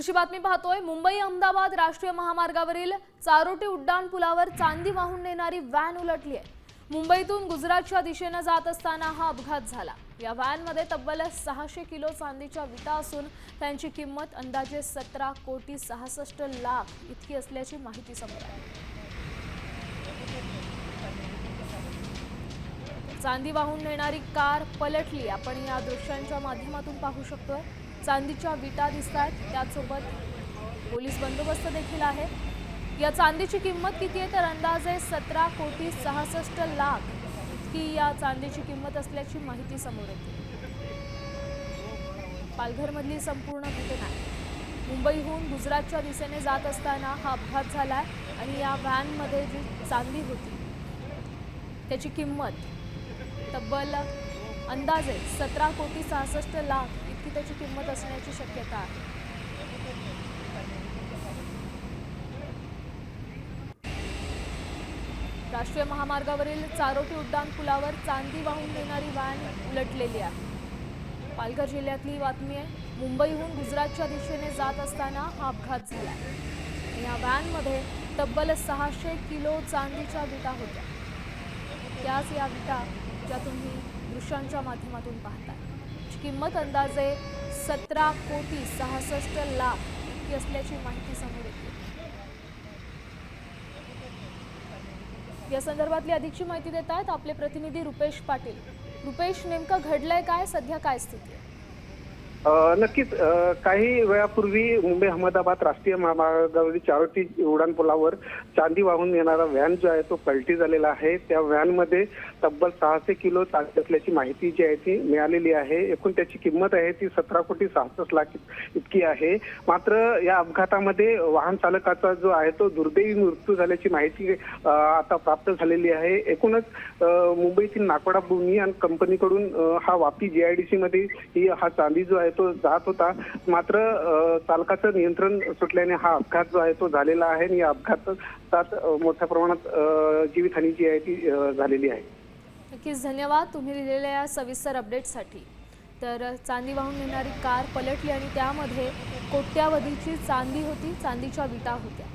पुढची बातमी पाहतोय। मुंबई अहमदाबाद राष्ट्रीय महामार्गावरील चारोटी उड्डाण पुलावर चांदी वाहून नेणारी व्हॅन उलटली आहे। मुंबईतून गुजरातच्या दिशेने जात असताना हा अपघात झाला। या व्हॅनमध्ये तब्बल 600 किलो चांदीच्या विटा असून त्यांची किंमत अंदाजे 17,66,00,000 इतकी असल्याची माहिती समोर आली। चांदी वाहून नेणारी कार पलटली। आपण या दृश्यांच्या माध्यमातून पाहू शकतोय। चांदीच्या विटा दिसतात, त्यासोबत पोलीस बंदोबस्त देखील आहे। या चांदीची किंमत किती आहे तर अंदाजे 17,66,00,000 इतकी या चांदीची किंमत असल्याची माहिती समोर येते। पालघरमधली संपूर्ण घटना आहे। मुंबईहून गुजरातच्या दिशेने जात असताना हा अपघात झालाय आणि या व्हॅनमध्ये जी चांदी होती त्याची किंमत तब्बल अंदाजे 17,66,00,000 इतकी त्याची किंमत असण्याची शक्यता आहे। राष्ट्रीय महामार्गावरील चारोटी उड्डाण पुलावर चांदी वाहून नेणारी व्हॅन उलटलेली आहे। पालघर जिल्ह्यातली बातमी आहे। मुंबईहून गुजरातच्या दिशेने जात असताना हा अपघात झाला। या व्हॅनमध्ये तब्बल 600 किलो चांदीच्या विटा होत्या। त्याच या विटा ज्या तुम्ही दृश्यांच्या माध्यमातून पाहताय, किंमत अंदाजे 17,66,00,000 इतकी असल्याची माहिती समोर येते। या संदर्भातली अधिकची माहिती देत आहेत आपले प्रतिनिधी रुपेश पाटील। रुपेश, नेमकं घडलंय काय, सध्या काय स्थिती आहे? नक्कीच काही वेळापूर्वी मुंबई अहमदाबाद राष्ट्रीय महामार्गावरील चारोटी उड्डाण पुलावर चांदी वाहून येणारा व्हॅन जो आहे तो पलटी झालेला आहे। त्या व्हॅनमध्ये तब्बल 600 किलो चांदी असल्याची माहिती जी आहे ती मिळालेली आहे। एकूण त्याची किंमत आहे ती 17,66,00,000 इतकी आहे। मात्र या अपघातामध्ये वाहन चालकाचा जो आहे तो दुर्दैवी मृत्यू झाल्याची माहिती आता प्राप्त झालेली आहे। एकूणच मुंबईतील नाकोडा भूमी आणि कंपनीकडून हा वापी JIDC मध्ये हा चांदी जो आहे तो जात होता। मात्र चालकाचं नियंत्रण सुटल्याने हा अपघात जो आहे तो झालेला आहे आणि या अपघातात मोठ्या प्रमाणात जीवितहानी जी आहे ती झालेली आहे। नक्कीच धन्यवाद तुम्ही दिलेल्या या सविस्तर अपडेटसाठी। तर चांदी वाहून नेणारी कार पलटली आणि त्यामध्ये कोट्यावधीची चांदी होती, चांदीच्या विटा होत्या।